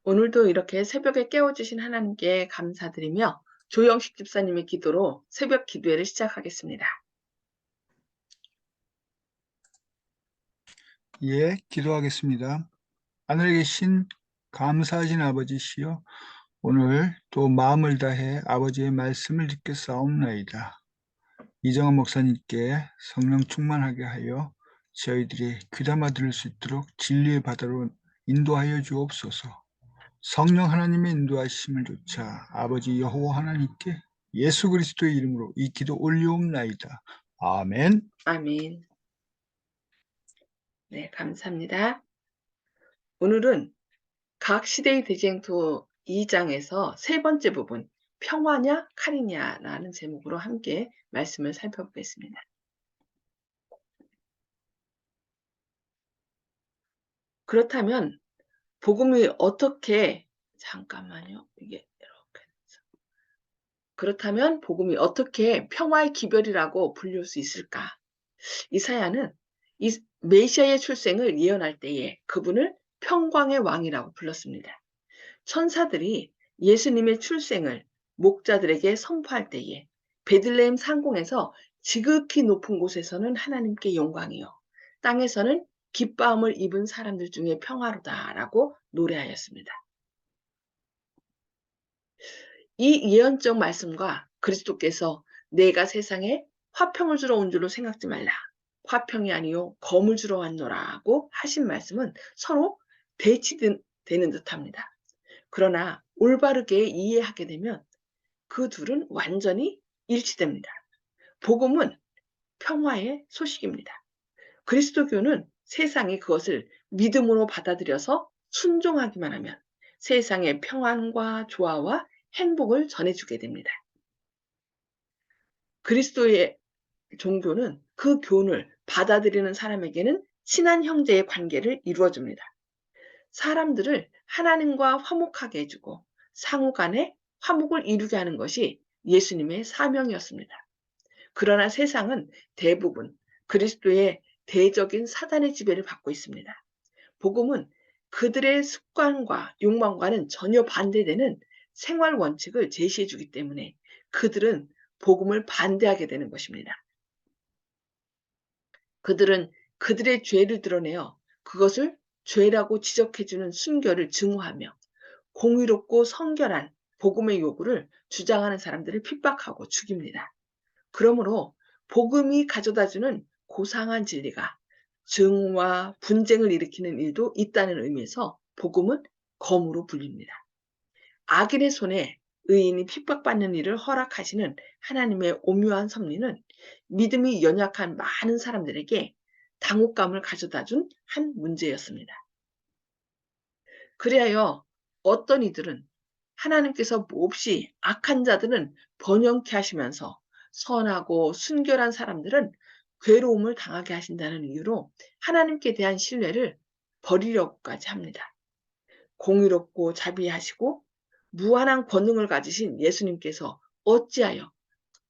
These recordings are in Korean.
오늘도 이렇게 새벽에 깨워주신 하나님께 감사드리며 조영식 집사님의 기도로 새벽 기도회를 시작하겠습니다. 예, 기도하겠습니다. 하늘에 계신 감사하신 아버지시여, 오늘 또 마음을 다해 아버지의 말씀을 듣겠사옵나이다. 이정환 목사님께 성령 충만하게 하여 저희들이 귀담아 들을 수 있도록 진리의 바다로 인도하여 주옵소서. 성령 하나님의 인도하심을 조차 아버지 여호와 하나님께 예수 그리스도의 이름으로 이 기도 올리옵나이다. 아멘. 아멘. 네, 감사합니다. 오늘은 각 시대의 대쟁투 2장에서 세 번째 부분, 평화냐 칼이냐라는 제목으로 함께 말씀을 살펴보겠습니다. 그렇다면 복음이 어떻게 잠깐만요. 그렇다면 복음이 어떻게 평화의 기별이라고 불릴 수 있을까? 이사야는 이 메시아의 출생을 예언할 때에 그분을 평강의 왕이라고 불렀습니다. 천사들이 예수님의 출생을 목자들에게 선포할 때에 베들레헴 상공에서 지극히 높은 곳에서는 하나님께 영광이요, 땅에서는 기뻐함을 입은 사람들 중에 평화로다라고 노래하였습니다. 이 예언적 말씀과 그리스도께서 내가 세상에 화평을 주러 온 줄로 생각지 말라, 화평이 아니요 검을 주러 왔노라고 하신 말씀은 서로 대치되는 듯합니다. 그러나 올바르게 이해하게 되면 그 둘은 완전히 일치됩니다. 복음은 평화의 소식입니다. 그리스도교는 세상이 그것을 믿음으로 받아들여서 순종하기만 하면 세상의 평안과 조화와 행복을 전해주게 됩니다. 그리스도의 종교는 그 교훈을 받아들이는 사람에게는 친한 형제의 관계를 이루어줍니다. 사람들을 하나님과 화목하게 해주고 상호 간에 화목을 이루게 하는 것이 예수님의 사명이었습니다. 그러나 세상은 대부분 그리스도의 대적인 사단의 지배를 받고 있습니다. 복음은 그들의 습관과 욕망과는 전혀 반대되는 생활 원칙을 제시해 주기 때문에 그들은 복음을 반대하게 되는 것입니다. 그들은 그들의 죄를 드러내어 그것을 죄라고 지적해주는 순결을 증오하며 공의롭고 성결한 복음의 요구를 주장하는 사람들을 핍박하고 죽입니다. 그러므로 복음이 가져다주는 고상한 진리가 증오와 분쟁을 일으키는 일도 있다는 의미에서 복음은 검으로 불립니다. 악인의 손에 의인이 핍박받는 일을 허락하시는 하나님의 오묘한 섭리는 믿음이 연약한 많은 사람들에게 당혹감을 가져다준 한 문제였습니다. 그리하여 어떤 이들은 하나님께서 몹시 악한 자들은 번영케 하시면서 선하고 순결한 사람들은 괴로움을 당하게 하신다는 이유로 하나님께 대한 신뢰를 버리려고까지 합니다. 공의롭고 자비하시고 무한한 권능을 가지신 예수님께서 어찌하여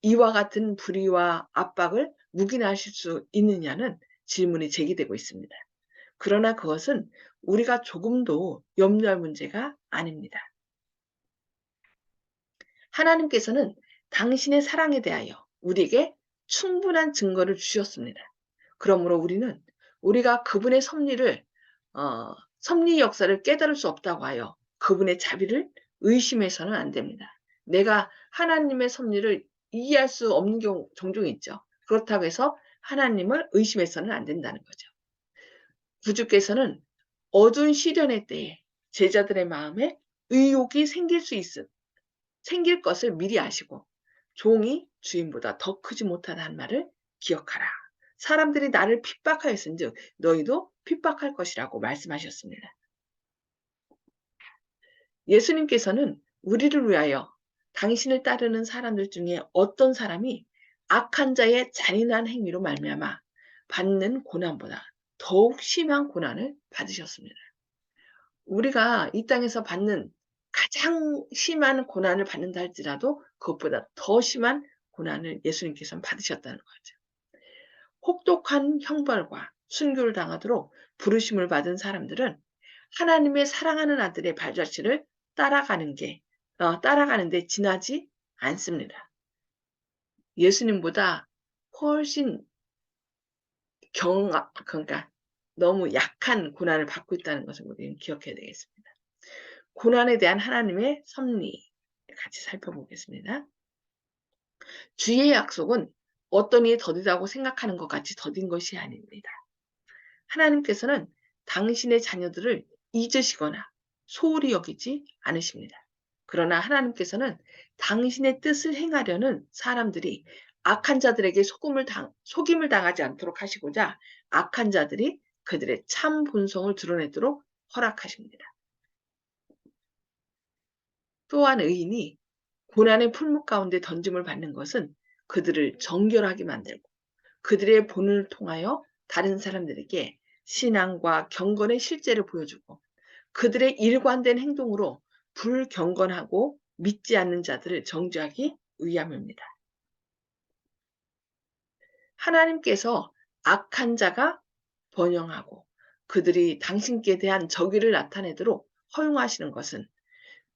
이와 같은 불의와 압박을 묵인하실 수 있느냐는 질문이 제기되고 있습니다. 그러나 그것은 우리가 조금도 염려할 문제가 아닙니다. 하나님께서는 당신의 사랑에 대하여 우리에게 충분한 증거를 주셨습니다. 그러므로 우리는 우리가 그분의 섭리 역사를 깨달을 수 없다고 하여 그분의 자비를 의심해서는 안 됩니다. 내가 하나님의 섭리를 이해할 수 없는 경우 종종 있죠. 그렇다고 해서 하나님을 의심해서는 안 된다는 거죠. 구주께서는 어두운 시련의 때에 제자들의 마음에 의욕이 생길 것을 미리 아시고 종이 주인보다 더 크지 못하다는 말을 기억하라. 사람들이 나를 핍박하였은즉 너희도 핍박할 것이라고 말씀하셨습니다. 예수님께서는 우리를 위하여 당신을 따르는 사람들 중에 어떤 사람이 악한 자의 잔인한 행위로 말미암아 받는 고난보다 더욱 심한 고난을 받으셨습니다. 우리가 이 땅에서 받는 가장 심한 고난을 받는다 할지라도 그것보다 더 심한 고난을 예수님께서는 받으셨다는 거죠. 혹독한 형벌과 순교를 당하도록 부르심을 받은 사람들은 하나님의 사랑하는 아들의 발자취를 따라가는데 지나지 않습니다. 예수님보다 훨씬 그러니까 너무 약한 고난을 받고 있다는 것을 우리는 기억해야 되겠습니다. 고난에 대한 하나님의 섭리 같이 살펴보겠습니다. 주의 약속은 어떤 이에 더디다고 생각하는 것 같이 더딘 것이 아닙니다. 하나님께서는 당신의 자녀들을 잊으시거나 소홀히 여기지 않으십니다. 그러나 하나님께서는 당신의 뜻을 행하려는 사람들이 악한 자들에게 속임을 당하지 않도록 하시고자 악한 자들이 그들의 참 본성을 드러내도록 허락하십니다. 또한 의인이 고난의 풀무 가운데 던짐을 받는 것은 그들을 정결하게 만들고 그들의 본을 통하여 다른 사람들에게 신앙과 경건의 실제를 보여주고 그들의 일관된 행동으로 불경건하고 믿지 않는 자들을 정죄하기 위함입니다. 하나님께서 악한 자가 번영하고 그들이 당신께 대한 적의를 나타내도록 허용하시는 것은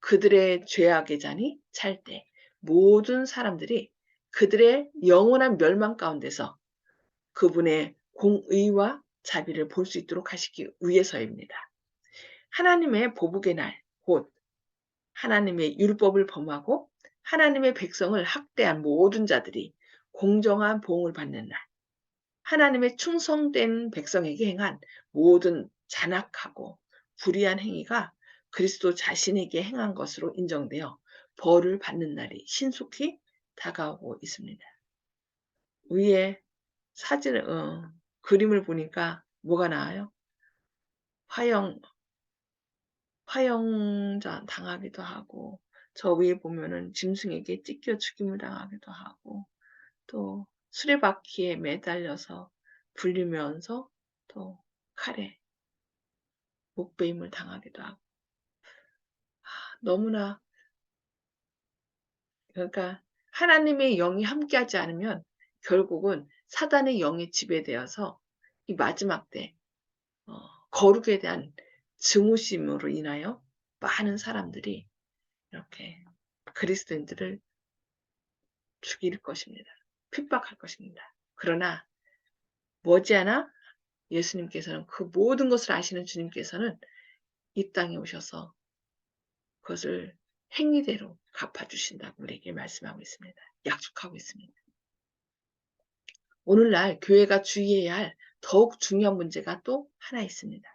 그들의 죄악의 잔이 찰 때 모든 사람들이 그들의 영원한 멸망 가운데서 그분의 공의와 자비를 볼 수 있도록 하시기 위해서입니다. 하나님의 보복의 날, 곧 하나님의 율법을 범하고 하나님의 백성을 학대한 모든 자들이 공정한 보응을 받는 날, 하나님의 충성된 백성에게 행한 모든 잔악하고 불의한 행위가 그리스도 자신에게 행한 것으로 인정되어 벌을 받는 날이 신속히 다가오고 있습니다. 위에 그림을 보니까 뭐가 나와요? 화형자 당하기도 하고, 저 위에 보면은 짐승에게 찢겨 죽임을 당하기도 하고, 또 수레바퀴에 매달려서 불리면서 또 칼에 목베임을 당하기도 하고. 너무나, 그러니까 하나님의 영이 함께하지 않으면 결국은 사단의 영에 지배되어서 이 마지막 때 어, 거룩에 대한 증오심으로 인하여 많은 사람들이 이렇게 그리스도인들을 죽일 것입니다. 핍박할 것입니다. 그러나 머지않아 예수님께서는, 그 모든 것을 아시는 주님께서는 이 땅에 오셔서 그것을 행위대로 갚아주신다고 우리에게 말씀하고 있습니다. 약속하고 있습니다. 오늘날 교회가 주의해야 할 더욱 중요한 문제가 또 하나 있습니다.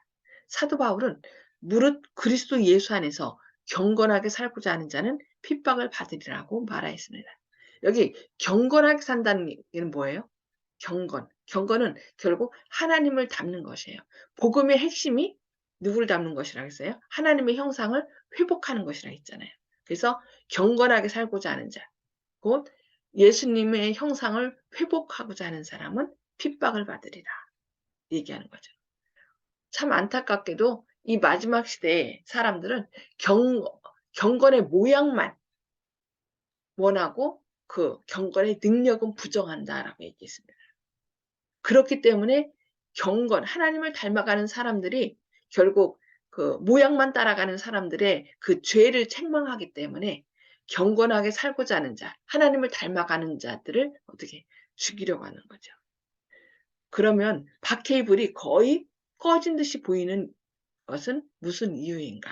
사도 바울은 무릇 그리스도 예수 안에서 경건하게 살고자 하는 자는 핍박을 받으리라고 말하였습니다. 여기 경건하게 산다는 얘기는 뭐예요? 경건은 결국 하나님을 닮는 것이에요. 복음의 핵심이 누구를 닮는 것이라고 했어요? 하나님의 형상을 회복하는 것이라고 했잖아요. 그래서 경건하게 살고자 하는 자, 곧 예수님의 형상을 회복하고자 하는 사람은 핍박을 받으리라 얘기하는 거죠. 참 안타깝게도 이 마지막 시대의 사람들은 경건의 모양만 원하고 그 경건의 능력은 부정한다라고 얘기했습니다. 그렇기 때문에 하나님을 닮아가는 사람들이 결국 그 모양만 따라가는 사람들의 그 죄를 책망하기 때문에 경건하게 살고자 하는 자, 하나님을 닮아가는 자들을 어떻게 죽이려고 하는 거죠. 그러면 박해의 불이 거의 꺼진 듯이 보이는 것은 무슨 이유인가?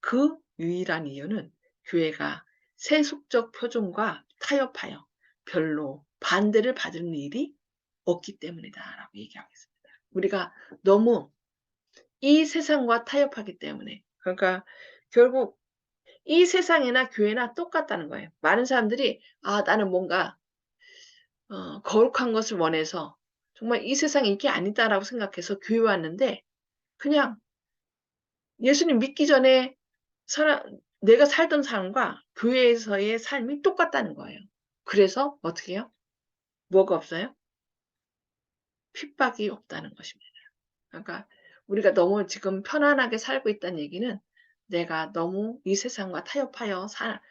그 유일한 이유는 교회가 세속적 표준과 타협하여 별로 반대를 받는 일이 없기 때문이다라고 얘기하고 있습니다. 우리가 너무 이 세상과 타협하기 때문에, 그러니까 결국 이 세상이나 교회나 똑같다는 거예요. 많은 사람들이 나는 뭔가 거룩한 것을 원해서 정말 이 세상이 이게 아니다라고 생각해서 교회 왔는데 그냥 예수님 믿기 전에 내가 살던 삶과 교회에서의 삶이 똑같다는 거예요. 그래서 어떻게 해요? 뭐가 없어요? 핍박이 없다는 것입니다. 그러니까 우리가 너무 지금 편안하게 살고 있다는 얘기는 내가 너무 이 세상과 타협하여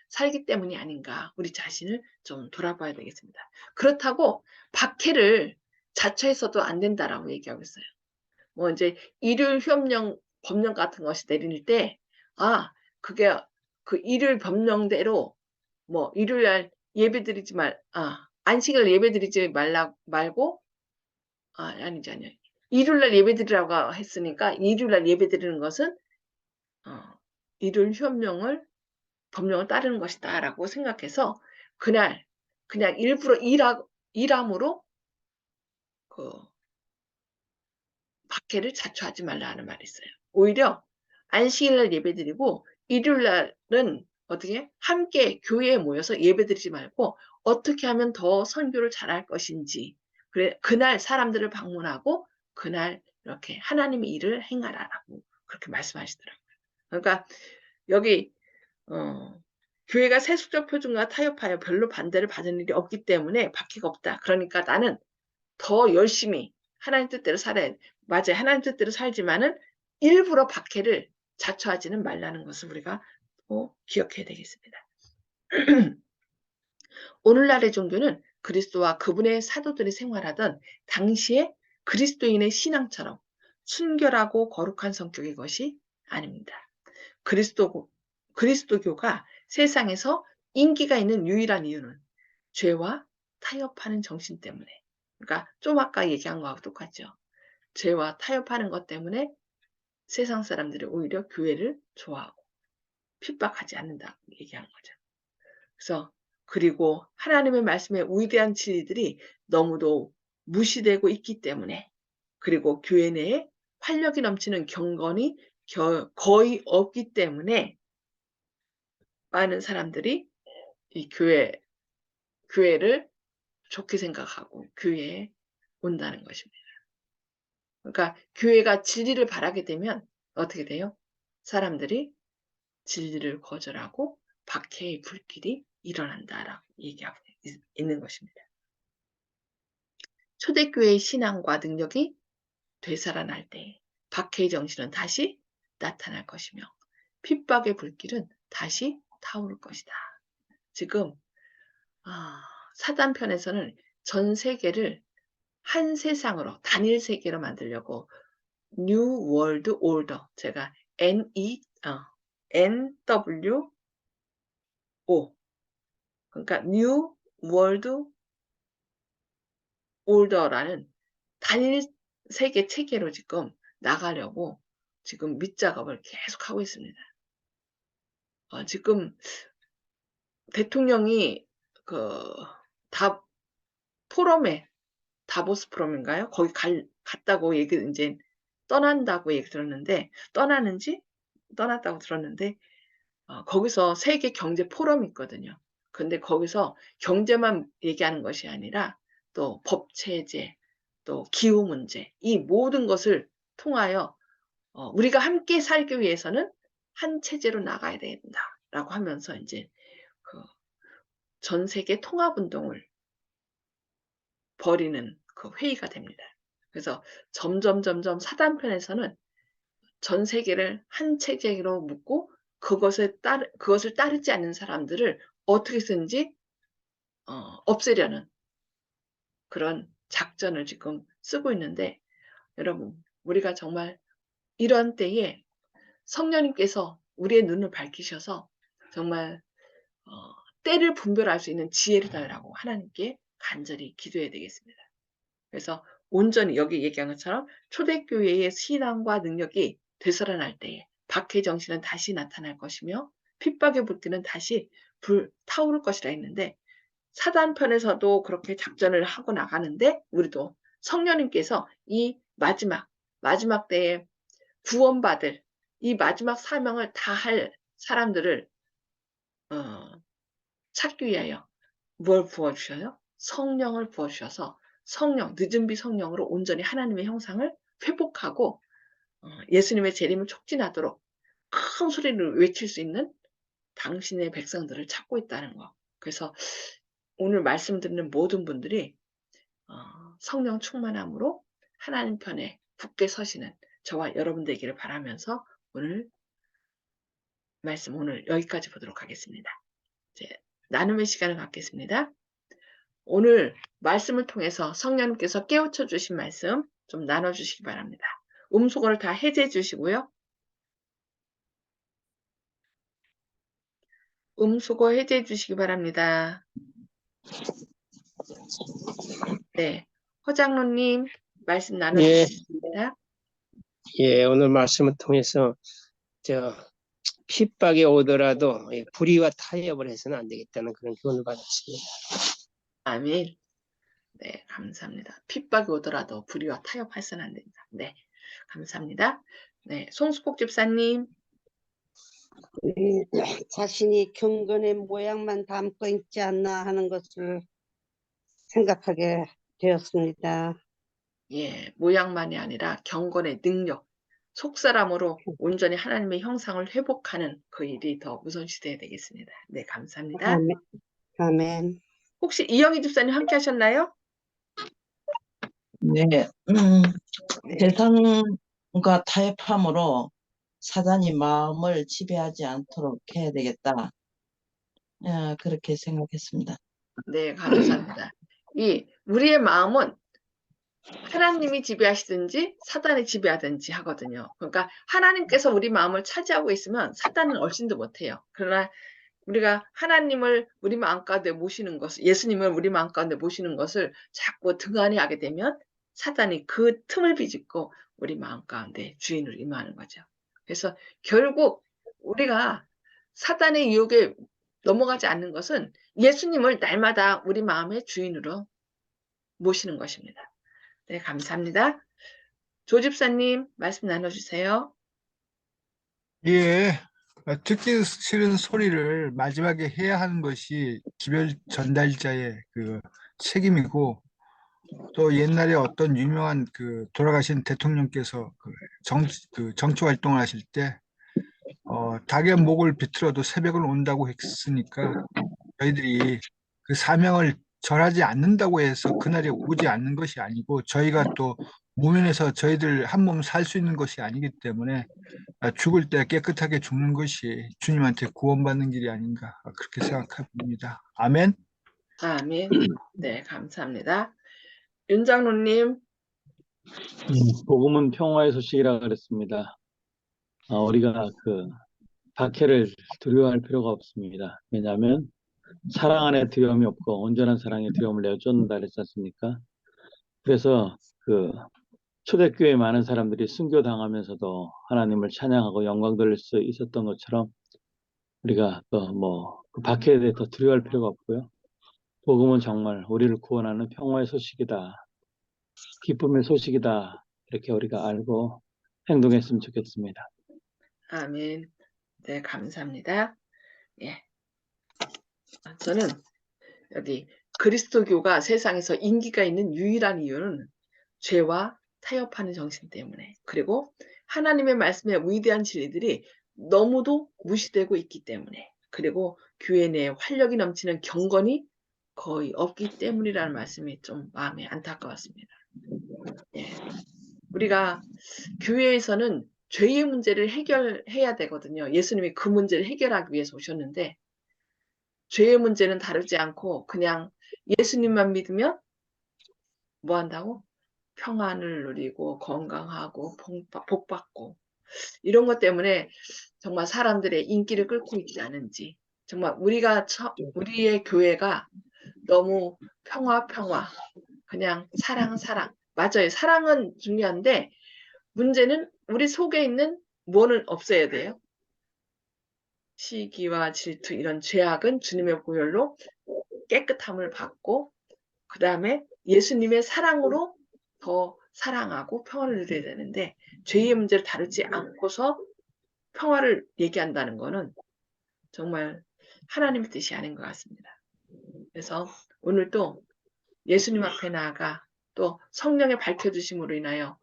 살기 때문이 아닌가, 우리 자신을 좀 돌아봐야 되겠습니다. 그렇다고 박해를 자처해서도 안 된다라고 얘기하고 있어요. 뭐 이제 일요일 법령 같은 것이 내릴 때 그게 그 일요일 법령대로 뭐 일요일 날 예배드리지 안식일 예배드리지 말고 아니죠. 일요일 날 예배드리라고 했으니까 일요일 날 예배드리는 것은 일요일 법령을 따르는 것이다라고 생각해서 그날 그냥 일부러 일함으로 그 박해를 자초하지 말라는 말이 있어요. 오히려 안식일 날 예배드리고 일요일 날은 어떻게 함께 교회에 모여서 예배드리지 말고 어떻게 하면 더 선교를 잘할 것인지 그날 사람들을 방문하고 그날 이렇게 하나님의 일을 행하라라고 그렇게 말씀하시더라고요. 그러니까 여기 교회가 세속적 표준과 타협하여 별로 반대를 받은 일이 없기 때문에 박해가 없다. 그러니까 나는 더 열심히 하나님 뜻대로 살아야 돼. 맞아요. 하나님 뜻대로 살지만은 일부러 박해를 자초하지는 말라는 것을 우리가 기억해야 되겠습니다. 오늘날의 종교는 그리스도와 그분의 사도들이 생활하던 당시의 그리스도인의 신앙처럼 순결하고 거룩한 성격의 것이 아닙니다. 그리스도교가 세상에서 인기가 있는 유일한 이유는 죄와 타협하는 정신 때문에. 그러니까 좀 아까 얘기한 거하고 똑같죠. 죄와 타협하는 것 때문에 세상 사람들이 오히려 교회를 좋아하고 핍박하지 않는다고 얘기한 거죠. 그래서 그리고 하나님의 말씀의 위대한 진리들이 너무도 무시되고 있기 때문에 그리고 교회 내에 활력이 넘치는 경건이 거의 없기 때문에 많은 사람들이 이 교회를 좋게 생각하고 교회에 온다는 것입니다. 그러니까 교회가 진리를 바라게 되면 어떻게 돼요? 사람들이 진리를 거절하고 박해의 불길이 일어난다라고 얘기하고 있는 것입니다. 초대교회의 신앙과 능력이 되살아날 때 박해의 정신은 다시 나타날 것이며 핍박의 불길은 다시 타오를 것이다. 지금 사단 편에서는 전 세계를 한 세상으로 단일 세계로 만들려고 New World Order 제가 NWO 그러니까 New World Order라는 단일 세계 체계로 지금 나가려고 지금 밑작업을 계속하고 있습니다. 지금 대통령이 다보스 포럼인가요? 거기 갔다고 이제 떠난다고 얘기 들었는데 떠났다고 들었는데 거기서 세계 경제 포럼이 있거든요. 근데 거기서 경제만 얘기하는 것이 아니라 또 법 체제, 또 기후 문제 이 모든 것을 통하여 우리가 함께 살기 위해서는 한 체제로 나가야 된다라고 하면서 이제 전 세계 통합 운동을 벌이는 그 회의가 됩니다. 그래서 점점 사단편에서는 전 세계를 한 체제로 묶고 그것을 따르지 않는 사람들을 어떻게든지 없애려는 그런 작전을 지금 쓰고 있는데 여러분 우리가 정말 이런 때에 성령님께서 우리의 눈을 밝히셔서 정말 때를 분별할 수 있는 지혜를 달라고 하나님께 간절히 기도해야 되겠습니다. 그래서 온전히 여기 얘기한 것처럼 초대교회의 신앙과 능력이 되살아날 때에 박해 정신은 다시 나타날 것이며 핍박의 불길은 다시 불타오를 것이라 했는데 사단 편에서도 그렇게 작전을 하고 나가는데 우리도 성령님께서 이 마지막 때에 구원받을 이 마지막 사명을 다할 사람들을 찾기 위하여 뭘 부어주셔요? 성령을 부어주셔서 늦은 비 성령으로 온전히 하나님의 형상을 회복하고 예수님의 재림을 촉진하도록 큰 소리를 외칠 수 있는 당신의 백성들을 찾고 있다는 거. 그래서 오늘 말씀 듣는 모든 분들이 성령 충만함으로 하나님 편에 굳게 서시는 저와 여러분 되기를 바라면서 말씀 오늘 여기까지 보도록 하겠습니다. 이제 나눔의 시간을 갖겠습니다. 오늘 말씀을 통해서 성령님께서 깨우쳐 주신 말씀 좀 나눠주시기 바랍니다. 음소거를 다 해제해 주시고요. 음수거 해제해 주시기 바랍니다. 네, 허장로님 말씀 예, 나눠주시겠습니다. 예, 오늘 말씀을 통해서 저 핍박이 오더라도 이 불의와 타협을 해서는 안 되겠다는 그런 교훈을 받았습니다. 아멘. 네, 감사합니다. 핍박이 오더라도 불의와 타협해서는 안 된다. 네, 감사합니다. 네, 송수복 집사님. 자신이 경건의 모양만 담고 있지 않나 하는 것을 생각하게 되었습니다. 예, 모양만이 아니라 경건의 능력, 속사람으로 온전히 하나님의 형상을 회복하는 그 일이 더 우선시돼야 되겠습니다. 네, 감사합니다. 아멘. 아멘. 혹시 이영희 집사님 함께 하셨나요? 네, 네. 세상과 타협함으로 사단이 마음을 지배하지 않도록 해야 되겠다. 그렇게 생각했습니다. 네, 감사합니다. 우리의 마음은 하나님이 지배하시든지 사단이 지배하든지 하거든요. 그러니까 하나님께서 우리 마음을 차지하고 있으면 사단은 얼씬도 못해요. 그러나 우리가 하나님을 우리 마음 가운데 모시는 것을, 예수님을 우리 마음 가운데 모시는 것을 자꾸 등한히 하게 되면 사단이 그 틈을 비집고 우리 마음 가운데 주인으로 임하는 거죠. 그래서 결국 우리가 사단의 유혹에 넘어가지 않는 것은 예수님을 날마다 우리 마음의 주인으로 모시는 것입니다. 네, 감사합니다. 조 집사님 말씀 나눠주세요. 예, 듣기 싫은 소리를 마지막에 해야 하는 것이 기별 전달자의 그 책임이고, 또 옛날에 어떤 유명한 그 돌아가신 대통령께서 그 정치 활동을 하실 때 닭의 목을 비틀어도 새벽을 온다고 했으니까 저희들이 그 사명을 절하지 않는다고 해서 그날이 오지 않는 것이 아니고, 저희가 또 무면에서 저희들 한 몸 살 수 있는 것이 아니기 때문에 죽을 때 깨끗하게 죽는 것이 주님한테 구원받는 길이 아닌가, 그렇게 생각합니다. 아멘. 아멘. 네, 감사합니다. 윤장로님. 복음은 평화의 소식이라 그랬습니다. 우리가 그 박해를 두려워할 필요가 없습니다. 왜냐하면 사랑 안에 두려움이 없고 온전한 사랑에 두려움을 내어쫓는다 그랬지 않습니까? 그래서 그 초대교회 많은 사람들이 순교당하면서도 하나님을 찬양하고 영광 돌릴 수 있었던 것처럼 우리가 그 박해에 대해 더 두려워할 필요가 없고요. 복음은 정말 우리를 구원하는 평화의 소식이다. 기쁨의 소식이다. 이렇게 우리가 알고 행동했으면 좋겠습니다. 아멘. 네, 감사합니다. 예. 저는 여기 그리스도교가 세상에서 인기가 있는 유일한 이유는 죄와 타협하는 정신 때문에, 그리고 하나님의 말씀의 위대한 진리들이 너무도 무시되고 있기 때문에, 그리고 교회 내에 활력이 넘치는 경건이 거의 없기 때문이라는 말씀이 좀 마음에 안타까웠습니다. 예. 우리가 교회에서는 죄의 문제를 해결해야 되거든요. 예수님이 그 문제를 해결하기 위해서 오셨는데, 죄의 문제는 다루지 않고 그냥 예수님만 믿으면 뭐 한다고? 평안을 누리고 건강하고 복 받고, 이런 것 때문에 정말 사람들의 인기를 끌고 있지 않은지, 정말 우리의 교회가 너무 평화 그냥 사랑 맞아요. 사랑은 중요한데 문제는 우리 속에 있는 뭐는 없어야 돼요. 시기와 질투, 이런 죄악은 주님의 보혈로 깨끗함을 받고, 그 다음에 예수님의 사랑으로 더 사랑하고 평화를 누려야 되는데, 죄의 문제를 다루지 않고서 평화를 얘기한다는 거는 정말 하나님의 뜻이 아닌 것 같습니다. 그래서 오늘도 예수님 앞에 나아가 또 성령의 밝혀주심으로 인하여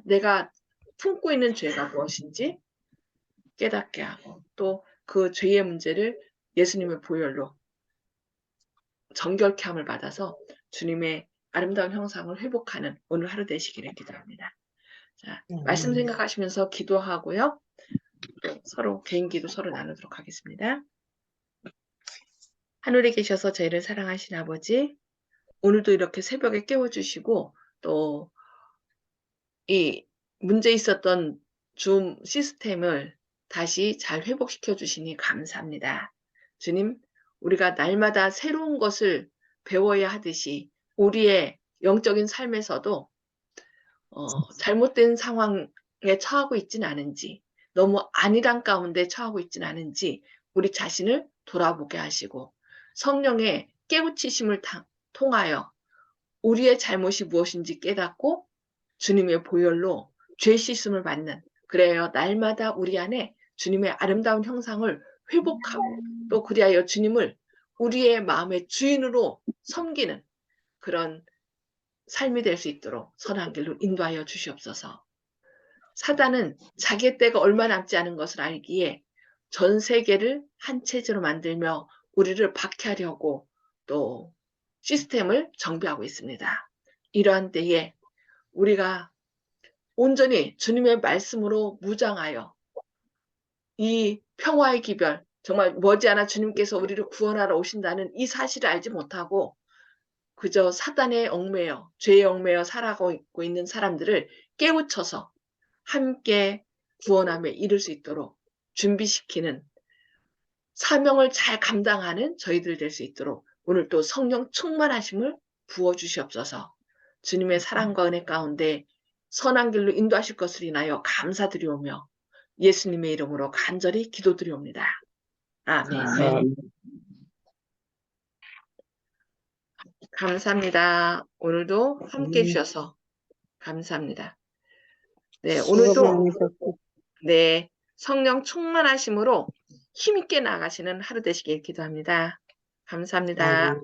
내가 품고 있는 죄가 무엇인지 깨닫게 하고, 또 그 죄의 문제를 예수님의 보혈로 정결케 함을 받아서 주님의 아름다운 형상을 회복하는 오늘 하루 되시기를 기도합니다. 자, 말씀 생각하시면서 기도하고요. 또 서로 개인 기도 서로 나누도록 하겠습니다. 하늘에 계셔서 저희를 사랑하신 아버지, 오늘도 이렇게 새벽에 깨워주시고 또 이 문제 있었던 줌 시스템을 다시 잘 회복시켜 주시니 감사합니다. 주님, 우리가 날마다 새로운 것을 배워야 하듯이 우리의 영적인 삶에서도 잘못된 상황에 처하고 있지는 않은지, 너무 안일한 가운데 처하고 있지는 않은지 우리 자신을 돌아보게 하시고 성령의 깨우치심을 통하여 우리의 잘못이 무엇인지 깨닫고 주님의 보혈로 죄 씻음을 받는, 그래요. 날마다 우리 안에 주님의 아름다운 형상을 회복하고 또 그리하여 주님을 우리의 마음의 주인으로 섬기는 그런 삶이 될 수 있도록 선한 길로 인도하여 주시옵소서. 사단은 자기의 때가 얼마 남지 않은 것을 알기에 전 세계를 한 체제로 만들며 우리를 박해하려고 또 시스템을 정비하고 있습니다. 이러한 때에 우리가 온전히 주님의 말씀으로 무장하여 이 평화의 기별, 정말 머지않아 주님께서 우리를 구원하러 오신다는 이 사실을 알지 못하고 그저 사단에 얽매여, 죄에 얽매여 살아가고 있는 사람들을 깨우쳐서 함께 구원함에 이를 수 있도록 준비시키는, 사명을 잘 감당하는 저희들 될 수 있도록 오늘 또 성령 충만하심을 부어주시옵소서. 주님의 사랑과 은혜 가운데 선한 길로 인도하실 것을 인하여 감사드리오며 예수님의 이름으로 간절히 기도드리옵니다. 아멘. 아멘. 감사합니다. 오늘도 함께 해주셔서 감사합니다. 네, 수고 오늘도 많으셨습니다. 네, 성령 충만하심으로 힘있게 나가시는 하루 되시길 기도합니다. 감사합니다. 아멘.